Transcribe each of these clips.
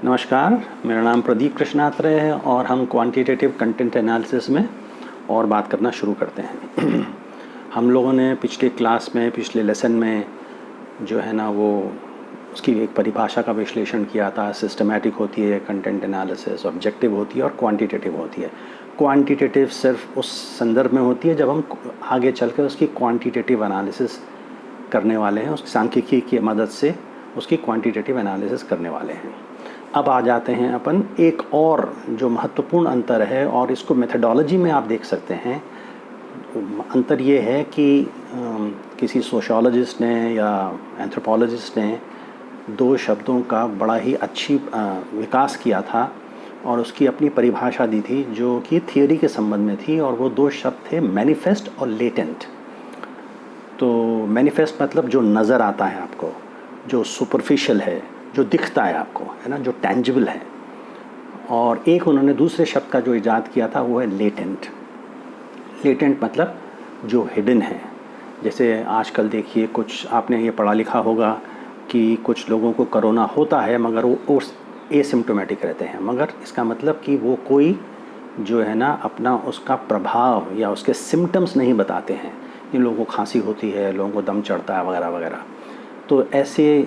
नमस्कार, मेरा नाम प्रदीप कृष्णात्रे है और हम क्वांटिटेटिव कंटेंट एनालिसिस में और बात करना शुरू करते हैं। हम लोगों ने पिछले क्लास में, पिछले लेसन में जो है ना वो उसकी एक परिभाषा का विश्लेषण किया था। सिस्टमैटिक होती है कंटेंट एनालिसिस, ऑब्जेक्टिव होती है और क्वांटिटेटिव होती है। क्वांटिटेटिव सिर्फ उस संदर्भ में होती है जब हम आगे चल कर उसकी क्वांटिटेटिव एनालिसिस करने वाले हैं, उस सांख्यिकी की मदद से उसकी क्वांटिटेटिव एनालिसिस करने वाले हैं। अब आ जाते हैं अपन एक और जो महत्वपूर्ण अंतर है, और इसको मेथडोलॉजी में आप देख सकते हैं। अंतर ये है कि किसी सोशियोलॉजिस्ट ने या एंथ्रोपोलॉजिस्ट ने दो शब्दों का बड़ा ही अच्छी विकास किया था और उसकी अपनी परिभाषा दी थी जो कि थियोरी के संबंध में थी, और वो दो शब्द थे मैनिफेस्ट और लेटेंट। तो मैनिफेस्ट मतलब जो नज़र आता है आपको, जो सुपरफिशियल है, जो दिखता है आपको, है ना, जो टेंजिबल है। और एक उन्होंने दूसरे शब्द का जो इजाद किया था वो है लेटेंट। लेटेंट मतलब जो हिडन है। जैसे आजकल देखिए, कुछ आपने ये पढ़ा लिखा होगा कि कुछ लोगों को कोरोना होता है मगर वो एसिम्प्टोमेटिक रहते हैं, मगर इसका मतलब कि वो कोई जो है ना अपना उसका प्रभाव या उसके सिम्टम्स नहीं बताते हैं। इन लोगों को खांसी होती है, लोगों को दम चढ़ता है वगैरह वगैरह, तो ऐसे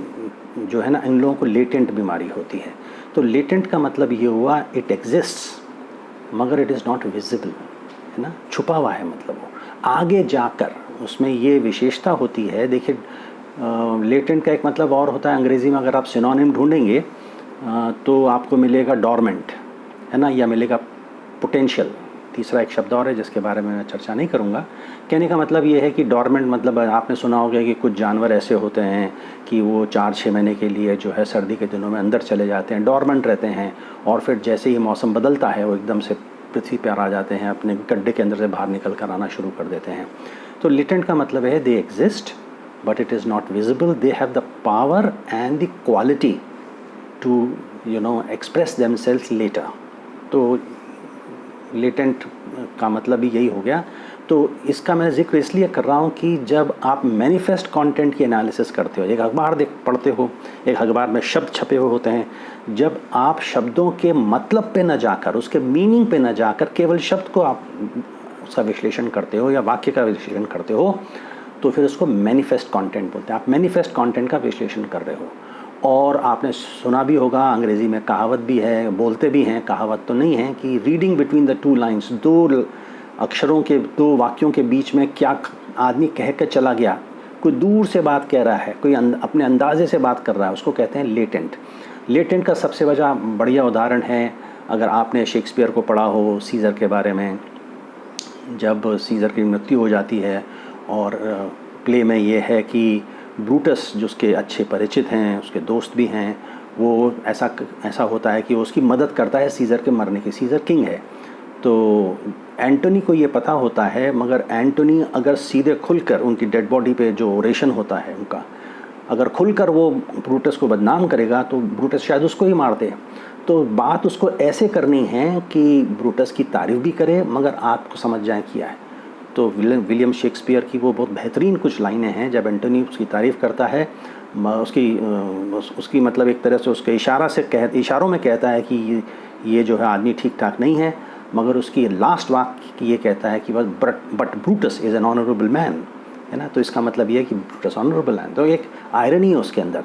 जो है ना इन लोगों को लेटेंट बीमारी होती है। तो लेटेंट का मतलब ये हुआ इट एग्जिस्ट्स मगर इट इज़ नॉट विजिबल, है ना, छुपा हुआ है। मतलब वो आगे जाकर उसमें ये विशेषता होती है। देखिए, लेटेंट का एक मतलब और होता है अंग्रेज़ी में, अगर आप सिनोनिम ढूंढेंगे तो आपको मिलेगा डॉर्मेंट, है ना, या मिलेगा पोटेंशियल। तीसरा एक शब्द और है जिसके बारे में मैं चर्चा नहीं करूँगा। कहने का मतलब ये है कि डॉर्मेंट मतलब आपने सुना होगा कि कुछ जानवर ऐसे होते हैं कि वो 4-6 महीने के लिए जो है सर्दी के दिनों में अंदर चले जाते हैं, डॉर्मेंट रहते हैं, और फिर जैसे ही मौसम बदलता है वो एकदम से पृथ्वी पर आ जाते हैं, अपने गड्ढे के अंदर से बाहर निकल कर आना शुरू कर देते हैं। तो लेटेंट का मतलब है they exist but it is not visible, they have the power and the quality to express themselves later. तो लेटेंट का भी यही हो गया। तो इसका मैं जिक्र इसलिए कर रहा हूँ कि जब आप मैनिफेस्ट कंटेंट की एनालिसिस करते हो, एक अखबार पढ़ते हो, एक अखबार में शब्द छपे हुए होते हैं, जब आप शब्दों के मतलब पे न जाकर, उसके मीनिंग पे न जाकर केवल शब्द को आप उसका विश्लेषण करते हो या वाक्य का विश्लेषण करते हो, तो फिर उसको मैनिफेस्ट कंटेंट बोलते हैं। आप मैनिफेस्ट कंटेंट का विश्लेषण कर रहे हो। और आपने सुना भी होगा, अंग्रेज़ी में कहावत भी है, बोलते भी हैं, कहावत तो नहीं है, कि reading between the two lines, दो अक्षरों के, दो वाक्यों के बीच में क्या आदमी कह के चला गया, कोई दूर से बात कह रहा है, कोई अपने अंदाजे से बात कर रहा है, उसको कहते हैं लेटेंट। लेटेंट का सबसे बढ़िया उदाहरण है, अगर आपने शेक्सपियर को पढ़ा हो, सीज़र के बारे में, जब सीज़र की मृत्यु हो जाती है और प्ले में ये है कि ब्रूटस जो उसके अच्छे परिचित हैं, उसके दोस्त भी हैं, वो ऐसा होता है कि वो उसकी मदद करता है सीज़र के मरने की। सीज़र किंग है, तो एंटोनी को ये पता होता है, मगर एंटोनी अगर सीधे खुलकर उनकी डेड बॉडी पे जो ओरेशन होता है उनका, अगर खुलकर वो ब्रूटस को बदनाम करेगा तो ब्रूटस शायद उसको ही मार दे। तो बात उसको ऐसे करनी है कि ब्रूटस की तारीफ़ भी करे मगर आपको समझ जाए किया है। तो विलियम शेक्सपियर की वो बहुत बेहतरीन कुछ लाइनें हैं, जब एंटोनी उसकी तारीफ़ करता है, उसकी मतलब एक तरह से उसके इशारों में कहता है कि ये जो है आदमी ठीक ठाक नहीं है, मगर उसकी लास्ट वाक्य ये कहता है कि but Brutus is an honourable man, है ना। तो इसका मतलब ये है कि ब्रूटस ऑनरेबल है। तो एक आयरनी है उसके अंदर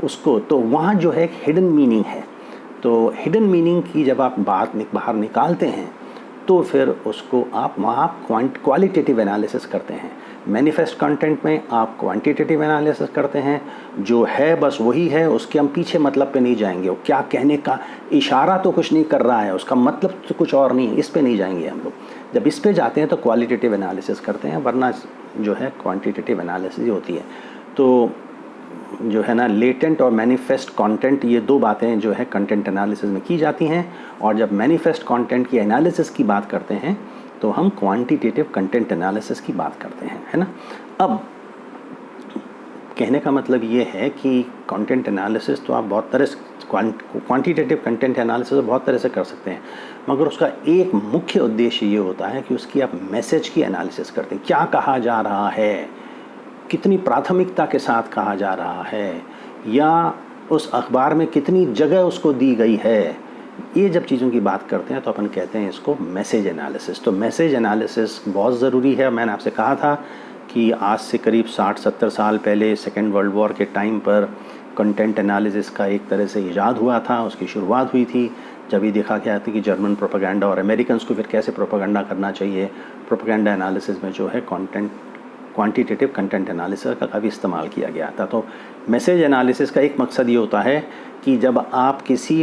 उसको, तो वहाँ जो है एक हिडन मीनिंग है। तो हिडन मीनिंग की जब आप बाहर निकालते हैं तो फिर उसको आप वहाँ क्वालिटेटिव एनालिसिस करते हैं। मैनिफेस्ट कंटेंट में आप क्वांटिटेटिव एनालिसिस करते हैं, जो है बस वही है, उसके हम पीछे मतलब पे नहीं जाएंगे। वो क्या कहने का इशारा तो कुछ नहीं कर रहा है, उसका मतलब तो कुछ और नहीं है, इस पे नहीं जाएंगे हम लोग। जब इस पे जाते हैं तो क्वालिटेटिव एनालिसिस करते हैं, वरना जो है क्वांटिटेटिव एनालिसिस होती है। तो जो है ना लेटेंट और मैनिफेस्ट कंटेंट, ये दो बातें जो है कंटेंट एनालिसिस में की जाती हैं। और जब मैनिफेस्ट कंटेंट की एनालिसिस की बात करते हैं तो हम क्वांटिटेटिव कंटेंट एनालिसिस की बात करते हैं, है ना। अब कहने का मतलब ये है कि कंटेंट एनालिसिस तो आप बहुत तरह से, क्वांटिटेटिव कंटेंट एनालिसिस बहुत तरह से कर सकते हैं, मगर उसका एक मुख्य उद्देश्य ये होता है कि उसकी आप मैसेज की एनालिसिस करते हैं। क्या कहा जा रहा है, कितनी प्राथमिकता के साथ कहा जा रहा है, या उस अखबार में कितनी जगह उसको दी गई है, ये जब चीज़ों की बात करते हैं तो अपन कहते हैं इसको मैसेज एनालिसिस। तो मैसेज एनालिसिस बहुत ज़रूरी है। मैंने आपसे कहा था कि आज से करीब 60-70 साल पहले सेकेंड वर्ल्ड वॉर के टाइम पर कंटेंट एनालिसिस का एक तरह से इजाद हुआ था, उसकी शुरुआत हुई थी जब ये देखा गया था कि जर्मन प्रोपेगेंडा और अमेरिकन्स को फिर कैसे प्रोपेगेंडा करना चाहिए। प्रोपेगेंडा एनालिसिस में जो है क्वांटिटेटिव कंटेंट एनालिसिस का काफ़ी इस्तेमाल किया गया था। तो मैसेज एनालिसिस का एक मकसद ये होता है कि जब आप किसी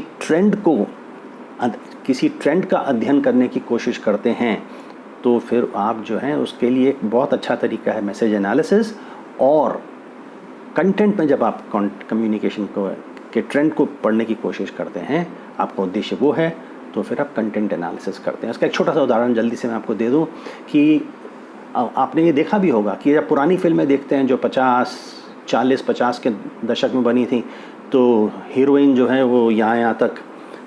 ट्रेंड का अध्ययन करने की कोशिश करते हैं तो फिर आप जो है उसके लिए एक बहुत अच्छा तरीका है मैसेज एनालिसिस। और कंटेंट में जब आप कम्युनिकेशन के ट्रेंड को पढ़ने की कोशिश करते हैं, आपका उद्देश्य वो है, तो फिर आप कंटेंट एनालिसिस करते हैं। इसका एक छोटा सा उदाहरण जल्दी से मैं आपको दे दूं कि आपने ये देखा भी होगा कि जब पुरानी फिल्में देखते हैं जो 40-50 के दशक में बनी थी, तो हीरोइन जो है वो यहाँ तक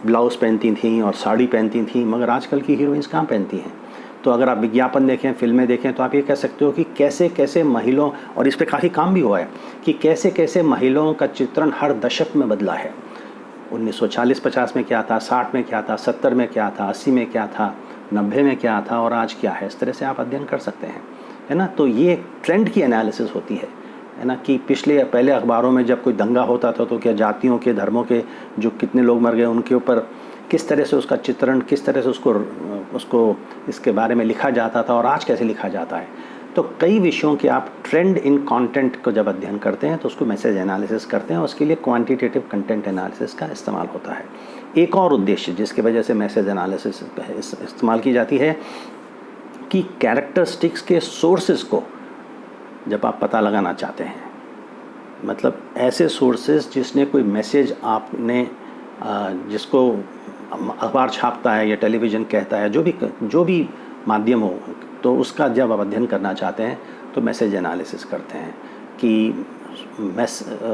ब्लाउज़ पहनती थी और साड़ी पहनती थी, मगर आजकल की हीरोइंस कहाँ पहनती हैं। तो अगर आप विज्ञापन देखें, फिल्में देखें, तो आप ये कह सकते हो कि कैसे कैसे महिलाओं, और इस पर काफ़ी काम भी हुआ है कि कैसे कैसे महिलाओं का चित्रण हर दशक में बदला है। 1940-50 में क्या था, 60 में क्या था, 70 में क्या था, 80 में क्या था, 90 में क्या था और आज क्या है। इस तरह से आप अध्ययन कर सकते हैं, है ना। तो ये ट्रेंड की एनालिसिस होती है ना, कि पहले अखबारों में जब कोई दंगा होता था तो क्या जातियों के, धर्मों के जो कितने लोग मर गए उनके ऊपर किस तरह से उसका चित्रण, किस तरह से उसको इसके बारे में लिखा जाता था और आज कैसे लिखा जाता है। तो कई विषयों के आप ट्रेंड इन कंटेंट को जब अध्ययन करते हैं तो उसको मैसेज एनालिसिस करते हैं, और उसके लिए क्वांटिटेटिव कंटेंट एनालिसिस का इस्तेमाल होता है। एक और उद्देश्य जिसकी वजह से मैसेज एनालिसिस इस्तेमाल की जाती है कि कैरेक्टरिस्टिक्स के सोर्सेज को जब आप पता लगाना चाहते हैं, मतलब ऐसे सोर्सेज जिसने कोई मैसेज आपने जिसको अखबार छापता है या टेलीविज़न कहता है, जो भी माध्यम हो, तो उसका जब आप अध्ययन करना चाहते हैं तो मैसेज एनालिसिस करते हैं कि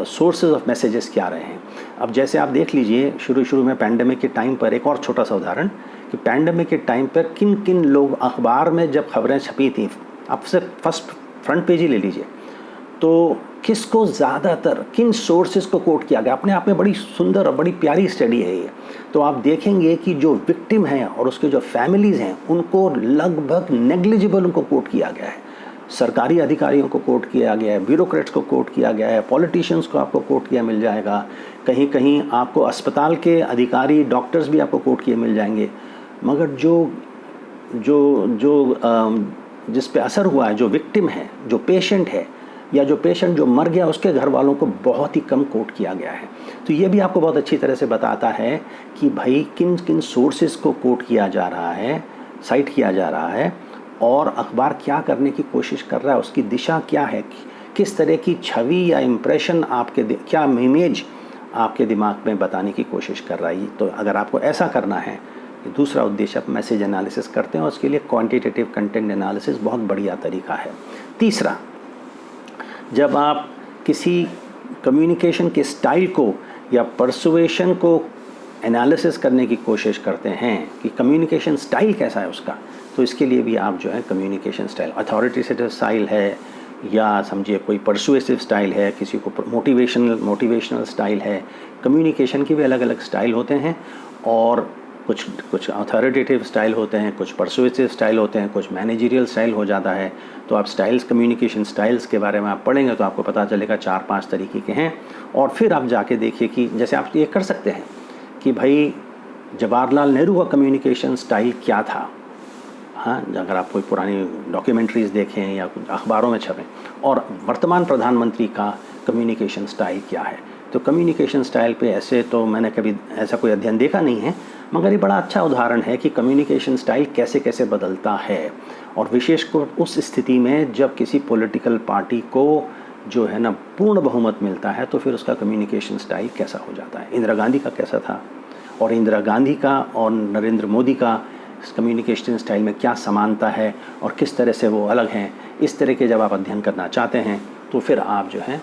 सोर्सेज ऑफ मैसेजेस क्या रहे हैं। अब जैसे आप देख लीजिए, शुरू में पैंडेमिक के टाइम पर, एक और छोटा सा उदाहरण कि पैंडेमिक के टाइम पर किन किन लोग, अखबार में जब खबरें छपी थी, आप सिर्फ फ्रंट पेज ही ले लीजिए, तो किसको ज़्यादातर किन सोर्सेज को कोट किया गया। अपने आप में बड़ी सुंदर और बड़ी प्यारी स्टडी है ये। तो आप देखेंगे कि जो विक्टिम हैं और उसके जो फैमिलीज़ हैं उनको लगभग नेग्लिजिबल उनको कोट किया गया है। सरकारी अधिकारियों को कोट किया गया है, ब्यूरोक्रेट्स को कोट किया गया है, पॉलिटिशियंस को आपको कोट किया मिल जाएगा, कहीं कहीं आपको अस्पताल के अधिकारी, डॉक्टर्स भी आपको कोट किए मिल जाएंगे। मगर जिस पे असर हुआ है, जो विक्टिम है, जो पेशेंट है, या जो पेशेंट जो मर गया, उसके घर वालों को बहुत ही कम कोट किया गया है। तो ये भी आपको बहुत अच्छी तरह से बताता है कि भाई किन किन सोर्सेज को कोट किया जा रहा है, साइट किया जा रहा है, और अखबार क्या करने की कोशिश कर रहा है, उसकी दिशा क्या है, किस तरह की छवि या इम्प्रेशन क्या इमेज आपके दिमाग में बताने की कोशिश कर रहा है। तो अगर आपको ऐसा करना है, दूसरा उद्देश्य आप मैसेज एनालिसिस करते हैं, और उसके लिए क्वांटिटेटिव कंटेंट एनालिसिस बहुत बढ़िया तरीका है। तीसरा, जब आप किसी कम्युनिकेशन के स्टाइल को या परसुएशन को एनालिसिस करने की कोशिश करते हैं कि कम्युनिकेशन स्टाइल कैसा है उसका, तो इसके लिए भी आप जो है कम्युनिकेशन स्टाइल, अथॉरिटेटिव स्टाइल है, या समझिए कोई परसुएसिव स्टाइल है, किसी को मोटिवेशनल स्टाइल है। कम्युनिकेशन की भी अलग अलग स्टाइल होते हैं, और कुछ अथॉरिटेटिव स्टाइल होते हैं, कुछ परसुएसिव स्टाइल होते हैं, कुछ मैनेजरियल स्टाइल हो जाता है। तो आप कम्युनिकेशन स्टाइल्स के बारे में आप पढ़ेंगे तो आपको पता चलेगा 4-5 तरीके के हैं। और फिर आप जाके देखिए कि जैसे आप ये कर सकते हैं कि भाई जवाहरलाल नेहरू का कम्युनिकेशन स्टाइल क्या था। हाँ, अगर आप कोई पुरानी डॉक्यूमेंट्रीज़ देखें या कुछ अखबारों में छपें, और वर्तमान प्रधानमंत्री का कम्युनिकेशन स्टाइल क्या है। तो कम्युनिकेशन स्टाइल पे ऐसे तो मैंने कभी ऐसा कोई अध्ययन देखा नहीं है, मगर ये बड़ा अच्छा उदाहरण है कि कम्युनिकेशन स्टाइल कैसे कैसे बदलता है। और विशेषकर उस स्थिति में जब किसी पॉलिटिकल पार्टी को जो है ना पूर्ण बहुमत मिलता है, तो फिर उसका कम्युनिकेशन स्टाइल कैसा हो जाता है। इंदिरा गांधी का कैसा था, और इंदिरा गांधी का और नरेंद्र मोदी का कम्युनिकेशन स्टाइल में क्या समानता है और किस तरह से वो अलग हैं। इस तरह के जब आप अध्ययन करना चाहते हैं तो फिर आप जो है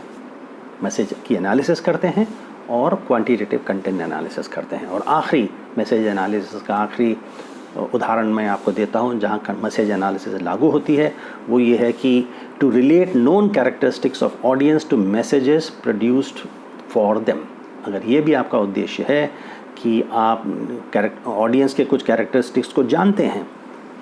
मैसेज की एनालिसिस करते हैं और क्वांटिटेटिव कंटेंट एनालिसिस करते हैं। और आखिरी मैसेज एनालिसिस का आखिरी उदाहरण मैं आपको देता हूं जहां मैसेज एनालिसिस लागू होती है, वो ये है कि to relate known characteristics of audience to messages produced for them. अगर ये भी आपका उद्देश्य है कि आप ऑडियंस के कुछ कैरेक्टरिस्टिक्स को जानते हैं,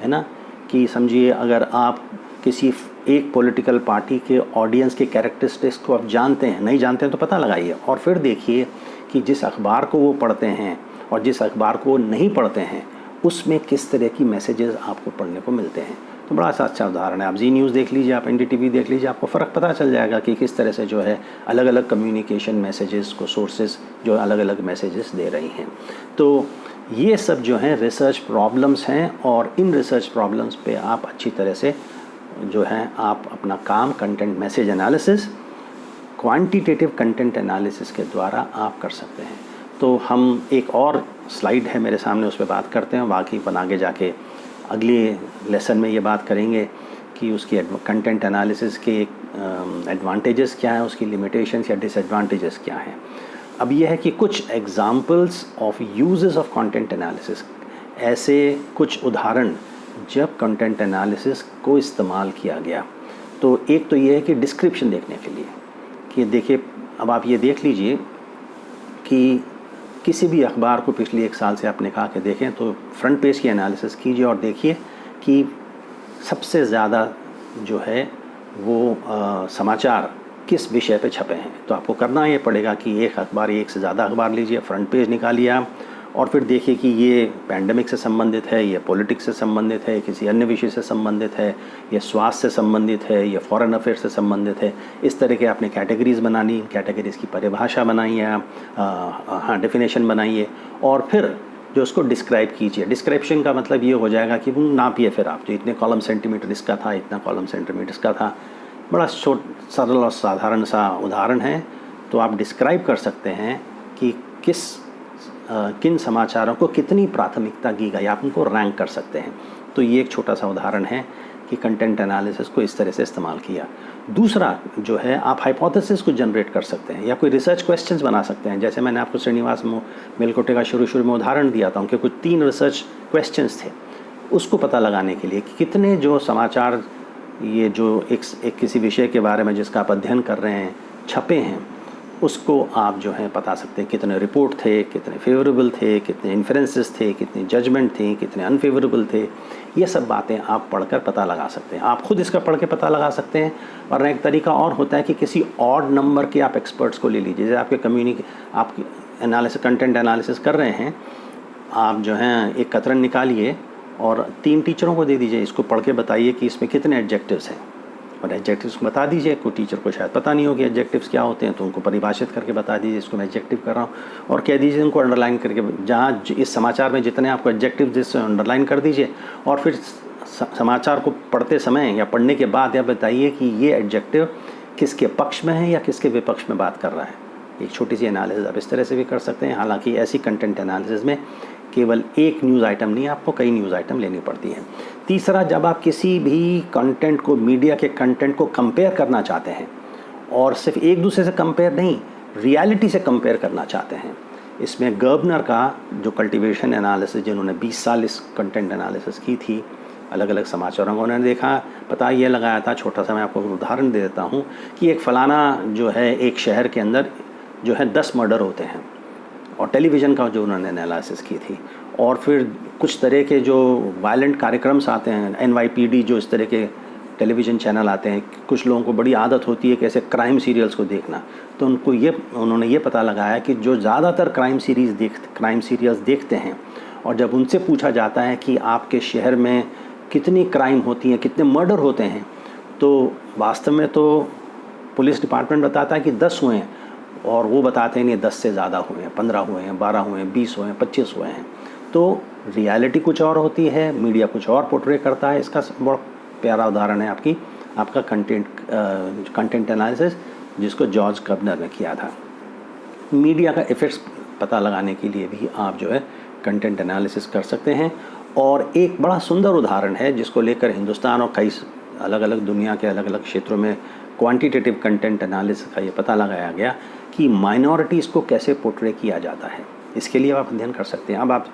है ना, कि समझिए अगर आप किसी एक पॉलिटिकल पार्टी के ऑडियंस के कैरेक्टरिस्टिक्स को आप जानते हैं, नहीं जानते हैं तो पता लगाइए और फिर देखिए कि जिस अखबार को वो पढ़ते हैं और जिस अखबार को वो नहीं पढ़ते हैं उसमें किस तरह की मैसेजेस आपको पढ़ने को मिलते हैं। तो बड़ा सा अच्छा उदाहरण है, आप जी न्यूज़ देख लीजिए, आप NDTV देख लीजिए, आपको फ़र्क पता चल जाएगा कि किस तरह से जो है अलग अलग कम्युनिकेशन मैसेजेस को सोर्सेज जो अलग अलग मैसेजेस दे रही हैं। तो ये सब जो हैं रिसर्च प्रॉब्लम्स हैं और इन रिसर्च प्रॉब्लम्स पे आप अच्छी तरह से जो है आप अपना काम content message analysis, quantitative content analysis के द्वारा आप कर सकते हैं। तो हम एक और स्लाइड है मेरे सामने, उस पर बात करते हैं, बाकी अपन आगे जाके अगले लेसन में ये बात करेंगे कि उसकी कंटेंट एनालिसिस के एडवांटेजेस क्या हैं, उसकी लिमिटेशंस या डिसएडवांटेजेस क्या हैं। अब यह है कि कुछ examples of uses of content analysis, ऐसे कुछ उदाहरण जब कंटेंट एनालिसिस को इस्तेमाल किया गया। तो एक तो ये है कि डिस्क्रिप्शन देखने के लिए कि देखिए, अब आप ये देख लीजिए कि किसी भी अखबार को पिछले 1 साल से आप निकाल के देखें तो फ्रंट पेज की एनालिसिस कीजिए और देखिए कि सबसे ज़्यादा जो है वो समाचार किस विषय पे छपे हैं। तो आपको करना ये पड़ेगा कि एक अखबार, एक से ज़्यादा अखबार लीजिए, फ्रंट पेज निकालिए आप और फिर देखिए कि ये पैंडमिक से संबंधित है, ये पॉलिटिक्स से संबंधित है, किसी अन्य विषय से संबंधित है, ये स्वास्थ्य से संबंधित है, ये फॉरेन अफेयर से संबंधित है। इस तरह के आपने कैटेगरीज़ बनानी, कैटेगरीज़ की परिभाषा बनाइए आप, डेफिनेशन बनाइए और फिर जो उसको डिस्क्राइब कीजिए। डिस्क्रिप्शन का मतलब ये हो जाएगा कि वो नापिए फिर आप, जो इतने कॉलम सेंटीमीटर इसका था, इतना कॉलम सेंटीमीटर इसका था। बड़ा सरल और साधारण सा उदाहरण है। तो आप डिस्क्राइब कर सकते हैं कि किन समाचारों को कितनी प्राथमिकता दी गई, आप उनको रैंक कर सकते हैं। तो ये एक छोटा सा उदाहरण है कि कंटेंट एनालिसिस को इस तरह से इस्तेमाल किया। दूसरा जो है, आप हाइपोथेसिस को जनरेट कर सकते हैं या कोई रिसर्च क्वेश्चंस बना सकते हैं। जैसे मैंने आपको श्रीनिवास मेलकोटे का शुरू में उदाहरण दिया था, उनके कुछ 3 रिसर्च क्वेश्चंस थे, उसको पता लगाने के लिए कि कितने जो समाचार ये जो एक किसी विषय के बारे में जिसका आप अध्ययन कर रहे हैं छपे हैं, उसको आप जो है बता सकते हैं कितने रिपोर्ट थे, कितने फेवरेबल थे, कितने इन्फ्रेंसेस थे, कितनी जजमेंट थी, कितने अनफेवरेबल थे। ये सब बातें आप पढ़कर पता लगा सकते हैं। आप खुद इसका पढ़ के पता लगा सकते हैं। और एक तरीका और होता है कि किसी ऑड नंबर के आप एक्सपर्ट्स को ले लीजिए। जैसे आपके आप एनालिसिस, कंटेंट एनालिसिस कर रहे हैं, आप जो हैं एक कतरन निकालिए और 3 टीचरों को दे दीजिए, इसको पढ़ के बताइए कि इसमें कितने एडजेक्टिव्स हैं और एडजेक्टिव्स को बता दीजिए। कोई टीचर को शायद पता नहीं हो कि एडजेक्टिव्स क्या होते हैं, तो उनको परिभाषित करके बता दीजिए, इसको मैं एडजेक्टिव कर रहा हूँ, और कह दीजिए उनको अंडरलाइन करके, जहाँ इस समाचार में जितने आपको एडजेक्टिव जिससे अंडरलाइन कर दीजिए। और फिर समाचार को पढ़ते समय या पढ़ने के बाद आप बताइए कि ये एडजेक्टिव किसके पक्ष में है या किसके विपक्ष में बात कर रहा है। एक छोटी सी एनालिसिस आप इस तरह से भी कर सकते हैं। हालांकि ऐसी कंटेंट एनालिसिस में केवल एक न्यूज़ आइटम नहीं, आपको कई न्यूज़ आइटम लेनी पड़ती है। तीसरा, जब आप किसी भी कंटेंट को, मीडिया के कंटेंट को कंपेयर करना चाहते हैं, और सिर्फ एक दूसरे से कंपेयर नहीं, रियलिटी से कंपेयर करना चाहते हैं, इसमें गर्बनर का जो कल्टीवेशन एनालिसिस, जिन्होंने 20 साल इस कंटेंट एनालिसिस की थी, अलग अलग समाचारों को उन्होंने देखा, पता ये लगाया था। छोटा सा मैं आपको उदाहरण दे देता हूँ कि एक फ़लाना जो है एक शहर के अंदर जो है 10 मर्डर होते हैं, और टेलीविज़न का जो उन्होंने एनालिसिस की थी। और फिर कुछ तरह के जो वायलेंट कार्यक्रम्स आते हैं, NYPD जो इस तरह के टेलीविज़न चैनल आते हैं, कुछ लोगों को बड़ी आदत होती है कैसे क्राइम सीरियल्स को देखना। तो उन्होंने ये पता लगाया कि जो ज़्यादातर क्राइम सीरियल्स देखते हैं, और जब उनसे पूछा जाता है कि आपके शहर में कितनी क्राइम होती हैं, कितने मर्डर होते हैं, तो वास्तव में तो पुलिस डिपार्टमेंट बताता है कि 10 हुए हैं, और वो बताते हैं नहीं 10 से ज़्यादा हुए हैं, 15 हुए हैं, 12 हुए हैं, 20 हुए हैं, 25 हुए हैं। तो रियलिटी कुछ और होती है, मीडिया कुछ और पोर्ट्रे करता है। इसका बहुत प्यारा उदाहरण है आपका कंटेंट एनालिसिस, जिसको जॉर्ज गर्बनर ने किया था। मीडिया का इफ़ेक्ट्स पता लगाने के लिए भी आप जो है कंटेंट एनालिसिस कर सकते हैं। और एक बड़ा सुंदर उदाहरण है जिसको लेकर हिंदुस्तान और कई अलग अलग दुनिया के अलग अलग क्षेत्रों में क्वांटिटेटिव कंटेंट एनालिसिस का ये पता लगाया गया कि माइनॉरिटीज़ को कैसे पोर्ट्रे किया जाता है। इसके लिए आप अध्ययन कर सकते हैं। अब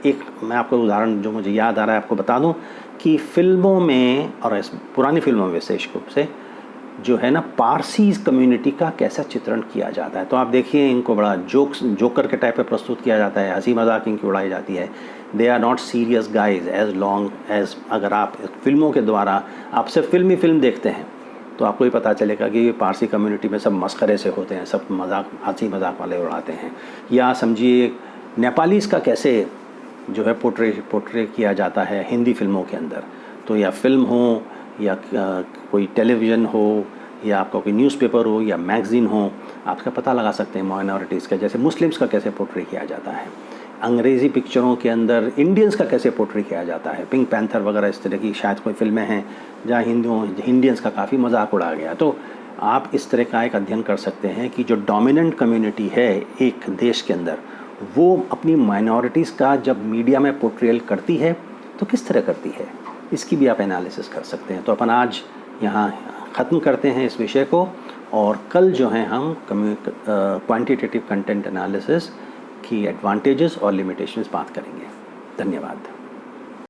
मैं आपको उदाहरण जो मुझे याद आ रहा है आपको बता दूं कि फिल्मों में, और पुरानी फिल्मों में विशेष रूप से, जो है ना पारसी कम्युनिटी का कैसा चित्रण किया जाता है। तो आप देखिए इनको बड़ा जोकर के टाइप पे प्रस्तुत किया जाता है, हंसी मजाक इनकी उड़ाई जाती है। They are not serious guys as long as, अगर आप फिल्मों के द्वारा आप सिर्फ फिल्म देखते हैं तो आपको ही पता चलेगा कि ये पारसी कम्युनिटी में सब मस्खरे से होते हैं, सब मजाक हंसी मजाक वाले उड़ाते हैं। या समझिए नेपालीज़ का कैसे जो है पोर्ट्रे किया जाता है हिंदी फिल्मों के अंदर। तो या फिल्म हो या कोई टेलीविज़न हो या आपका कोई न्यूज़पेपर हो या मैगज़ीन हो, आपका पता लगा सकते हैं माइनॉरिटीज़ का, जैसे मुस्लिम्स का कैसे पोर्ट्रे किया जाता है। अंग्रेज़ी पिक्चरों के अंदर इंडियंस का कैसे पोर्ट्रे किया जाता है, पिंक पैंथर वगैरह इस तरह की शायद कोई फिल्में हैं जहाँ इंडियंस का काफ़ी मजाक उड़ा गया। तो आप इस तरह का एक अध्ययन कर सकते हैं कि जो डोमिनेंट कम्युनिटी है एक देश के अंदर, वो अपनी माइनॉरिटीज़ का जब मीडिया में पोर्ट्रेल करती है तो किस तरह करती है, इसकी भी आप एनालिसिस कर सकते हैं। तो अपन आज यहाँ ख़त्म करते हैं इस विषय को, और कल जो है हम क्वांटिटेटिव कंटेंट एनालिसिस की एडवांटेजेस और लिमिटेशंस बात करेंगे। धन्यवाद।